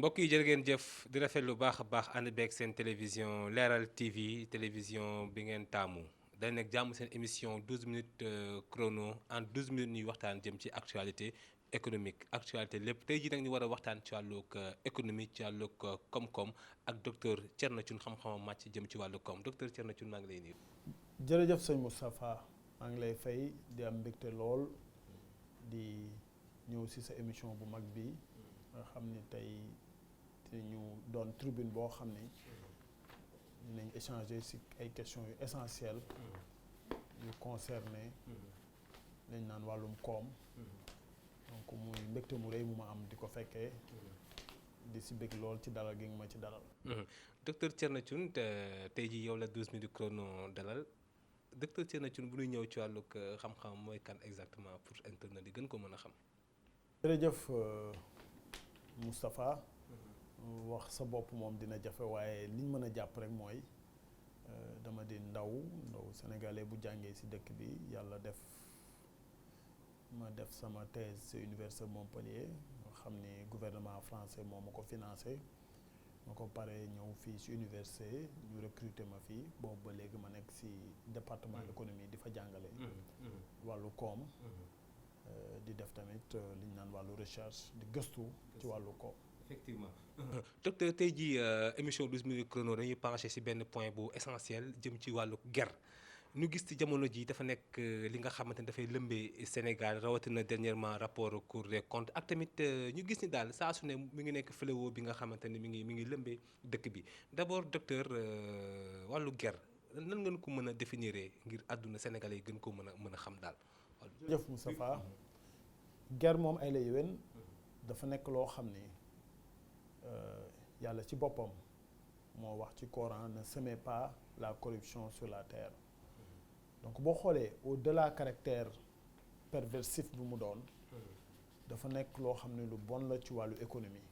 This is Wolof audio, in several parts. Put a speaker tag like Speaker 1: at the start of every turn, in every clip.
Speaker 1: mbokk yi jërë ngeen jëf di rafet lu baax a baax ànd beeg seen télévision Leral TV télévision bi ngeen taamu day nekk jàmm seen émission 12 minutes chrono en 12 minutes ñuy waxtaan jëm ci actualité économique actualité lépp tey jii nag ñu war a waxtaan ci wàllug économie ci wàllug koom-koom ak docteur Thierno Thioune xam-xamam màcc jëm ci wàllu koom docteur Thierno Thioune maa ngi lay nuyu.
Speaker 2: jërëjëf sëñ Moustapha maa ngi lay fay di am mbégte lool di ñëw ci sa émission bu mag bi nga xam ni tey te ñu doon tribune boo xam ni dinañ échanger ci ay questions yu essentielles yu concerné lañ naan wàllum koom donc muy mbégte mu rëy mu ma am di ko fekkee di ci bég lool ci dalal gi nga ma ci dalal.
Speaker 1: docteur Thierno Thioune tey jii yow la 12 minutes chrono dalal docteur Thierno Thioune bu ñuy ñëw ci wàllug xam-xam mooy kan exactement pour internet yi gën ko mën a xam.
Speaker 2: jërëjëf Moustapha. wax sa bopp moom dina jafe waaye liñ mën a jàpp rek mooy dama di ndaw sénégalais bu jàngee ci dëkk bi yàlla def ma def sama thèse ci université Montpellier nga xam ni gouvernement français moo ma ko financé ma ko paree ñëw fii ci université ñu recruter ma fii boobu ba léegi ma nekk ci département économie di fa jàngale wàllu koom di def tamit li ñu naan wàllu recherche di gëstu ci wàllu koom.
Speaker 1: effectivement docteur tey jii émission 12 minutes chrono dañuy penché ci benn point bu essentiel jëm ci wàllu guerre ñu gis ci jamono ji dafa nekk li nga xamante ne dafay lëmbee Sénégal rawatina dernièrement rapport Cour des comptes ak tamit ñu gis ni daal saa su ne mi ngi nekk fléau bi nga xamante ne mi ngi lëmbee dëkk bi d'abord docteur wàllu guerre nan ngeen ko mën a définir ngir àdduna sénégalais yi gën ko mën a xam daal.
Speaker 2: jërëjëf Moustapha guerre moom ay la yéwén dafa nekk loo xam ni. yàlla ci boppam moo wax ci Coran ne semez pas la corruption sur la terre donc boo xoolee au-delà caractère perversif bi mu doon dafa nekk loo xam ne lu bon la ci wàllu économie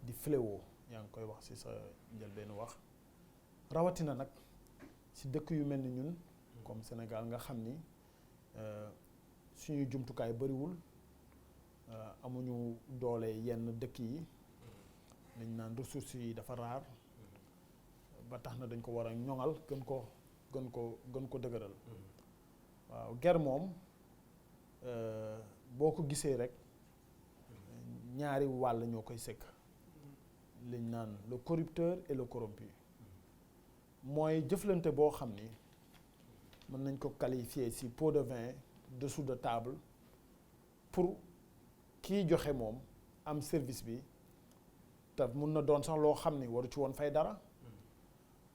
Speaker 2: di fléau yaa ngi koy wax ci sa njëlbéenu wax rawatina nag ci dëkk yu mel ni ñun comme Sénégal nga xam ni suñuy jumtukaay bariwul amuñu doole yenn dëkk yi dañ naan ressources yi dafa raar ba tax na dañ ko war a ñoŋal gën ko dëgëral waaw guerre moom boo ko gisee rek ñaari wàll ñoo koy sëkk liñ naan le corrupteur et le corrompu mooy jëflante boo xam ni mën nañ ko qualifier ci pot de vin dessous de table pour kiy joxe moom am service bi te mun na doon sax loo xam ni waru ci woon fay dara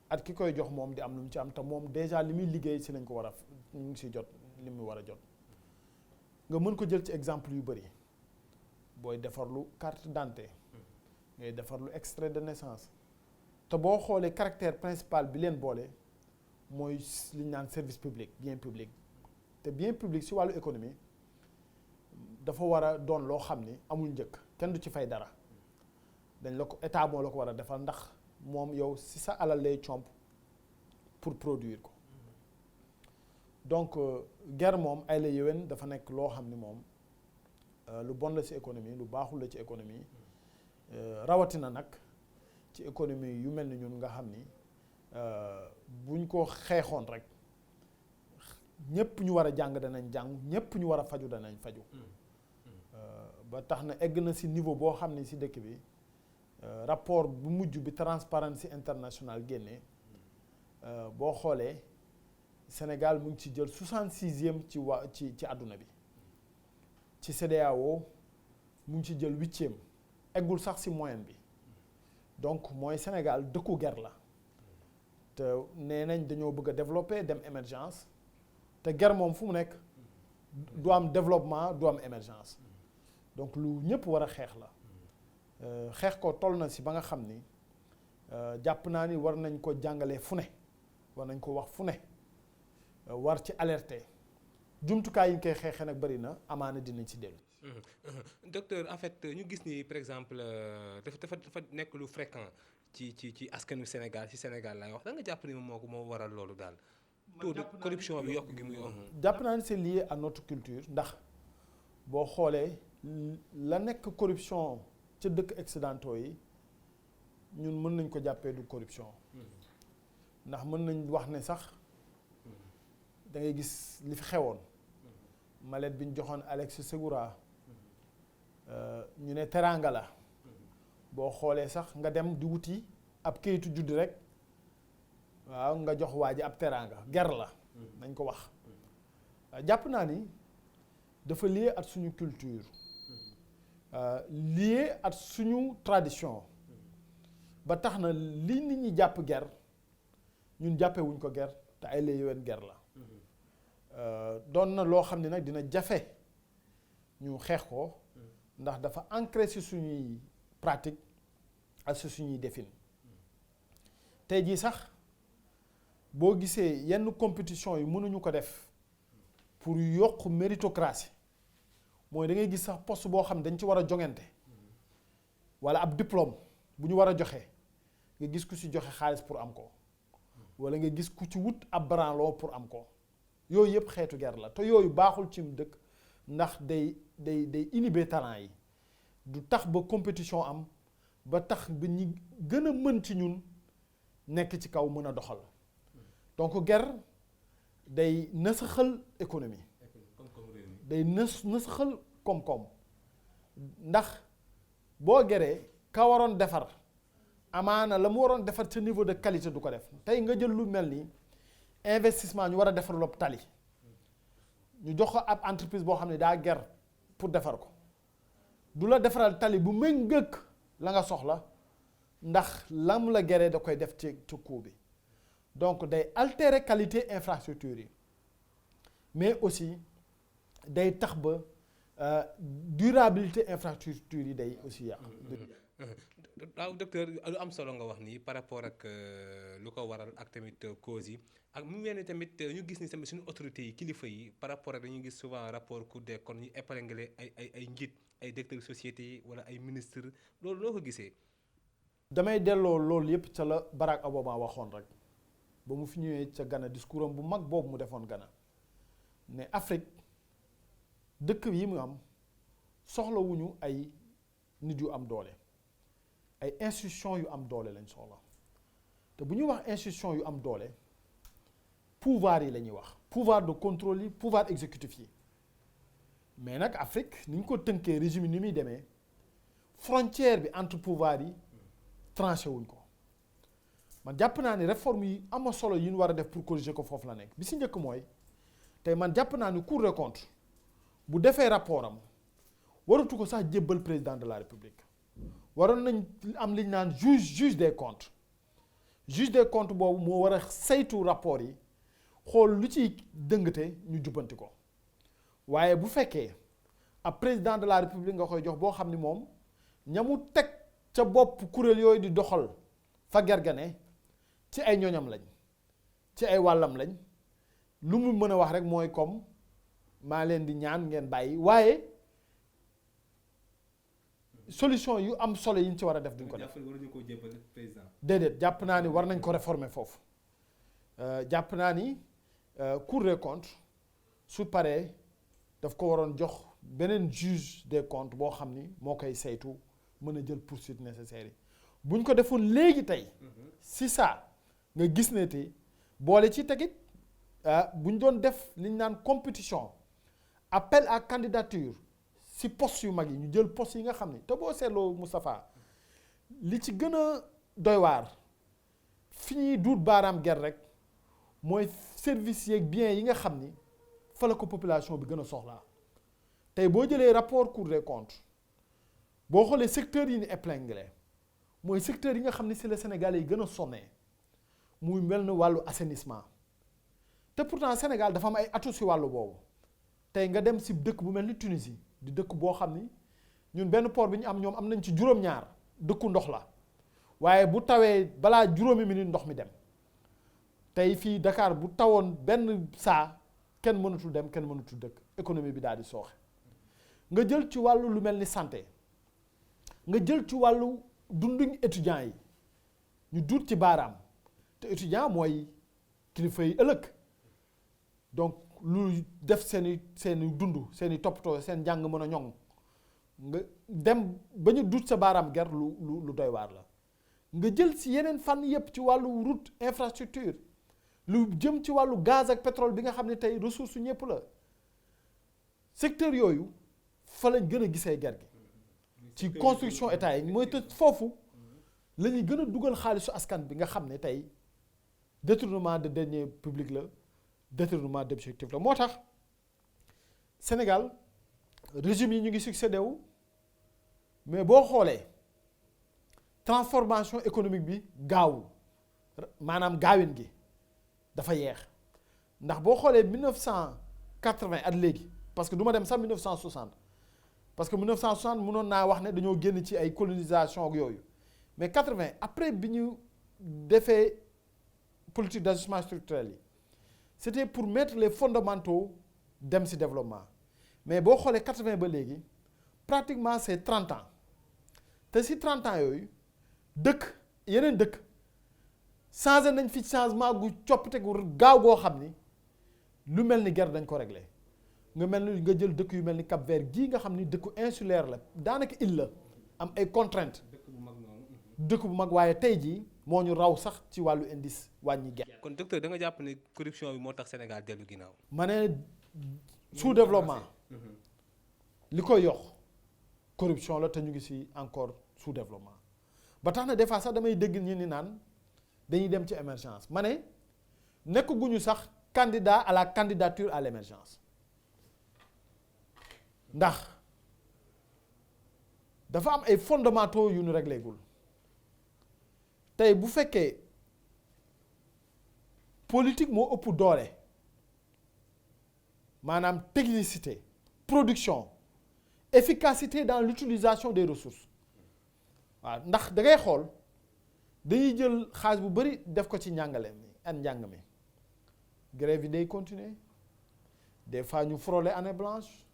Speaker 2: at ki koy jox moom di am lu mu ci am te moom déjà li muy liggéey ci lañ ko war a ñu ngi ci jot li mu war a jot nga mën ko jël ci exemple yu bari booy defarlu carte d'identité ngay defarlu extrait de naissance te boo xoolee caractère principal bi leen boole mooy li ñu naan service public bien public te bien public ci wàllu économie dafa war a doon loo xam ni amul njëkk kenn du ci fay dara dañ la ko état moo la ko war a defal ndax moom yow ci sa alal lay comp pour produire ko donc guerre moom ay la yéwén dafa nekk loo xam ni moom lu bon la ci économie lu baaxul la ci économie rawatina nag ci économie yu mel ni ñun nga xam ni buñ ko xeexoon rek ñépp ñu war a jàng danañ jàng ñépp ñu war a faju danañ faju ba tax na egg na ci niveau boo xam ni ci dëkk bi rapport bu mujj bi Transparency International génne boo xoolee Sénégal mu ngi ci jël 66e ci àdduna bi ci CEDEAO mu ngi ci jël 8e eggul sax ci moyenne bi donc mooy Sénégal dëkku guerre la te nee nañ dañoo bëgg a développer dem émergence te guerre moom fu mu nekk du am développement du am émergence donc lu ñëpp war a xeex la. xeex ko toll na ci ba nga xam ni jàpp naa ni war nañ ko jàngalee fu ne war nañ ko wax fu ne war ci alerter jumtukaay yi ñu koy xeexee nag bari na amaana dinañ ci dellu.
Speaker 1: docteur en fait ñu gis ni par exemple dafa nekk lu fréquent ci askanu Sénégal ci Sénégal laay wax da nga jàpp ni moo waral loolu daal. taux de corruption bi yokk gi muy
Speaker 2: jàpp naa ni c'est lié à notre culture ndax boo xoolee la nekk corruption ca dëkk occidentaux yi ñun mën nañ ko jàppee du corruption ndax mën nañ wax ne sax da ngay gis li fi xewoon mallette bi ñu joxoon Alexis Segura ñu ne teraanga la boo xoolee sax nga dem di wuti ab kayitu judd rek waaw nga jox waa ji ab teraanga ger la nañ ko wax jàpp naa ni dafa lié at suñu culture lié at suñu tradition ba tax na li nit ñi jàpp ger ñun jàppewuñ ko ger te ay la yowén ger la doon na loo xam ne nag dina jafe ñu xeex ko ndax dafa ancré ci suñuy pratique ak ci suñuy defin tey jii sax boo gisee yenn compétition yi mënuñu ko def pour yokk méritocratie mooy da ngay gis sax poste boo xam ne dañ ci war a jongante walla ab diplôme bu ñu war a joxe nga gis ku ci joxe xaalis pour am ko walla nga gis ku ci wut ab branlon pour am ko yooyu yëpp xeetu ger la te yooyu baaxul ci dëkk ndax day inhiber talent yi du tax ba compétition am ba tax ba ñi gën a mën ci ñun nekk ci kaw mën a doxal donc ger day nasaxal économie day nasaxal koom-koom ndax boo geree ka waroon defar amaana la mu waroon defar ca niveau de qualité du ko def tey nga jël lu mel ni investissement ñu war a defar lopp tali ñu jox ko ab entreprise boo xam ne daa ger pour defar ko du la defaral tali bu méngëkk la nga soxla ndax lam la geree da koy def ci coût bi donc day altérer qualité infrastructure yi mais aussi day tax ba durabilité infrastructure yi day aussi yàq.
Speaker 1: waaw docteur lu am solo nga wax nii par rapport ak lu ko waral ak tamit causes yi ak mu mel ni tamit ñu gis ni tamit suñu autorités yi kilifa yi par rapport ak dañuy gis souvent rapport Cour des comptes ñu épinglé ay njiit ay directeurs sociétés yi wala ay ministres loolu loo ko gisee.
Speaker 2: damay delloo loolu yépp ca la Barack Obama waxoon rek ba mu fi ñëwee ca Ghana discours am bu mag boobu mu defoon Ghana ne Afrique dëkk yi mu am soxlawuñu ay nit yu am doole ay institutions yu am doole lañ soxla te bu ñuy wax institutions yu am doole pouvoir yi la ñuy wax pouvoir de contrôle yi pouvoir exécutif yi mais nag Afrique ni ñu ko tënkee régime ni muy demee frontière bi entre pouvoir yi tranché wuñ ko man jàpp naa ni réforme yi am solo yi ñu war a def pour corriger ko foofu la nekk bi si njëkk mooy tey man jàpp naa ni Cour des comptes bu defee rapport am waratu ko sax jébbal président de la République waroon nañ am li ñu naan juge des comptes boobu moo war a saytu rapport yi xool lu ci dëngate ñu jubbanti ko waaye bu fekkee ab président de la République nga koy jox boo xam ni moom ñamu teg ca bopp kuréel yooyu di doxal fa gergane ci ay ñoñam lañ ci ay wàllam lañ lu mu mën a wax rek mooy comme maa leen di ñaan ngeen bàyyi waaye solution yu am solo yi ñu ci war a def duñ ko def.
Speaker 1: waruñu ko jébbal président.
Speaker 2: déedéet jàpp naa ni war nañ ko réformer foofu jàpp naa ni Cour des comptes su paree daf ko waroon jox beneen juge des comptes boo xam ni moo koy saytu mën a jël poursuite nécessaire yi bu ñu ko defoon léegi tey si ça nga gis ne te boole ci tegit bu ñu doon def li ñu naan compétition appel à candidature si poste yu mag yi ñu jël poste yi nga xam ni te boo seetloo Moustapha li ci gën a doy waar fi ñuy duut baaraam ger rek mooy service yeeg bien yi nga xam ni fa la ko population bi gën a soxlaa tey boo jëlee rapport Cour des comptes boo xoolee secteurs yi ñu épinglé mooy secteurs yi nga xam ni si la Sénégal yi gën a sonnee muy mel ni wàllu assainissement te pourtant Sénégal dafa am ay atu si wàllu boobu tey nga dem si dëkk bu mel ni Tunisie di dëkk boo xam ni ñun benn port bi ñu am ñoom am nañ ci juróom-ñaar dëkku ndox la waaye bu tawee balaa juróomi minute ndox mi dem tey fii Dakar bu tawoon benn saa kenn mënatul dem kenn mënatul dëkk économie bi daal di sooxe nga jël ci wàllu lu mel ni santé nga jël ci wàllu dunduñ étudiants yi ñu duut ci baaraam te étudiant mooy kilifa yi ëllëg donc lu def seeni dund seeni toppatoo seen njàng mën a ñoŋ nga dem ba ñu dut sa baaraam ger lu doy waar la nga jël si yeneen fànn yépp ci wàllu route infrastructure lu jëm ci wàllu gaz ak pétrole bi nga xam ne tey ressource su ñëpp la secteur yooyu fa lañ gën a gisee ger gi ci construction état yi mooy te foofu la ñuy gën a dugal xaalisu askan bi nga xam ne tey détournement de deniers publics la détournement d'objectif la moo tax Sénégal régime yi ñu ngi succédé wu mais boo xoolee transformation économique bi gaawul maanaam gaawin gi dafa yeex ndax boo xoolee 1980 at léegi parce que du ma dem sax 1960 parce que 1960 mënoon naa wax ne dañoo génn ci ay colonisation ak yooyu mais 80 après bi ñu defee politique d'ajustement structurel yi c'était pour mettre les fondamentaux dem ci développement mais boo xoolee 80 ba léegi pratiquement c'est 30 ans te ci 30 ans yooyu yeneen dëkk changé nañ fi changement gu coppite gu gaaw goo xam ni lu mel ni guerre dañ ko réglé nga mel ni nga jël dëkk yu mel ni Cap-Vert gii nga xam ni dëkku insulaire la daanaka île la am ay contraintes dëkk bu mag waaye tey jii moo ñu raw sax ci wàllu indice wàññi guerre.
Speaker 1: kon docteur da nga jàpp ne corruption bi moo tax Sénégal dellu ginnaaw.
Speaker 2: ma ne sous-développement li koy yokk corruption la te ñu ngi ci encore sous-développement ba tax na des fois sax damay dégg ñi ni naan dañuy dem ci émergence ma ne nekk guñu sax candidat à la candidature à l'émergence ndax dafa am ay fondamentaux yu ñu réglé gul tey bu fekkee politique moo ëpp doole maanaam technicité production efficacité dans l'utilisation des ressources waaw ndax da ngay xool dañuy jël xaalis bu bari def ko ci njàngale mi ak njàng mi grève yi day continuer des fois ñu frôler année blanche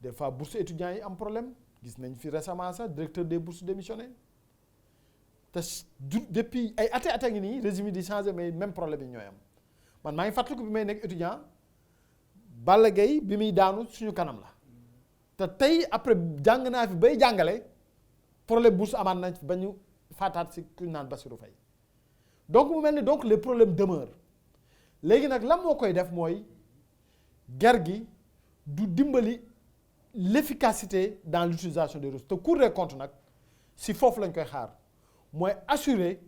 Speaker 2: des fois bourse étudiants yi am problème gis nañ fi récemment sax directeur des bourses démissionné te depuis ay ate ngi nii régime yi di changé mais même problème yi ñooy am man maa ngi fàttaliku bi may nekk étudiant Balla Gaye bi muy daanu suñu kanam la te tey après jàng naa fi bay jàngale problème bourse amaat nañ ba ñu faataat si ku naan Bassirou Faye donc mu mel ni donc les problèmes demeurent léegi nag lan moo koy def mooy ger gi du dimbali l'efficacité dans l'utilisation des ressources te Cour des comptes nag si foofu lañ koy xaar mooy assurer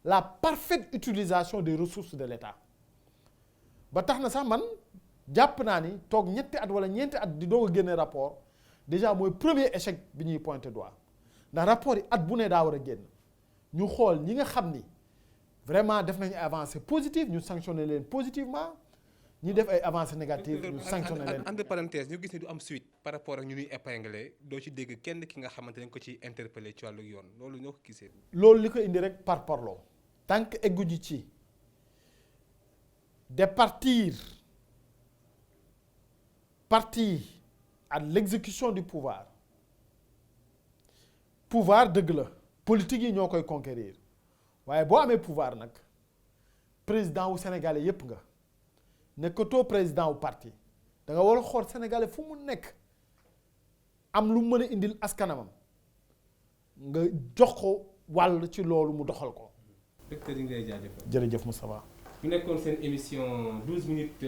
Speaker 2: la parfaite utilisation des ressources de l'État ba tax na sax man jàpp naa ni toog ñetti at wala ñeenti at di doog a génne rapport déjà mooy premier échec bi ñuy pointer doigt ndax rapport yi at bu ne daa war a génn ñu xool ñi nga xam ni vraiment def nañu avancée positive ñu sanctionner leen positivement ñi def ay avancées négatives ñu sanctionner leen.
Speaker 1: entre parenthèse ñu gis ni du am suite par rapport ak ñu ñuy épingler doo ci dégg kenn ki nga xamante ne ko ci interpeller ci wàllu yoon loolu ñoo ko gisee.
Speaker 2: loolu li ko indi rek par parloo tant que egguñu ci départir partie à l'exécution du pouvoir dëgg la politique yi ñoo koy conquérir waaye boo amee pouvoir nag président wu sénégalais yépp nga nekkatoo président wu parti da nga war a xool sénégalais fu mu nekk am lu mën a indil askanamam nga jox ko wàll ci loolu mu doxal ko.
Speaker 1: docteur yi ngay jaajëfal.
Speaker 2: jërëjëf Moustapha.
Speaker 1: mu nekkoon seen émission 12 minutes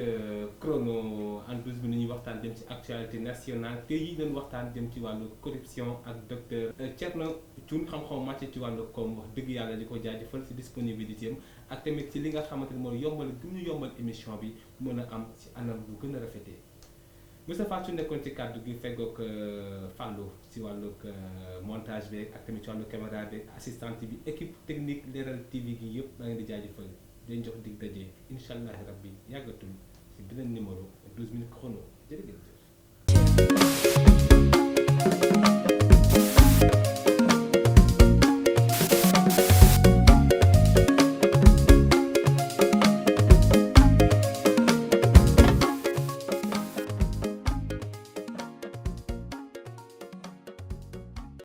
Speaker 1: chrono en 12 minutes ñuy waxtaan jëm ci actualité nationale tey yi doon waxtaan jëm ci wàllu corruption ak docteur Thierno Thioune xam-xam màcc ci wàllu koom wax dëgg yàlla di ko jaajëfal ci disponibilité am ak tamit ci li nga xamante ne mooy yombal gi ñu yombal émission bi mën a am ci anam bu gën a rafetee Moustapha su nekkoon ci kàddu gi feggoog Fallou ci wàllu montage beeg ak tamit ci wàllu caméra beeg assistante bi équipe technique Leral TV gi yëpp maa ngi di jaajëfal. dañ jox dig daje incha allah rabbi yàggatul ci beneen numéro 12 minutes chrono jërëjëf.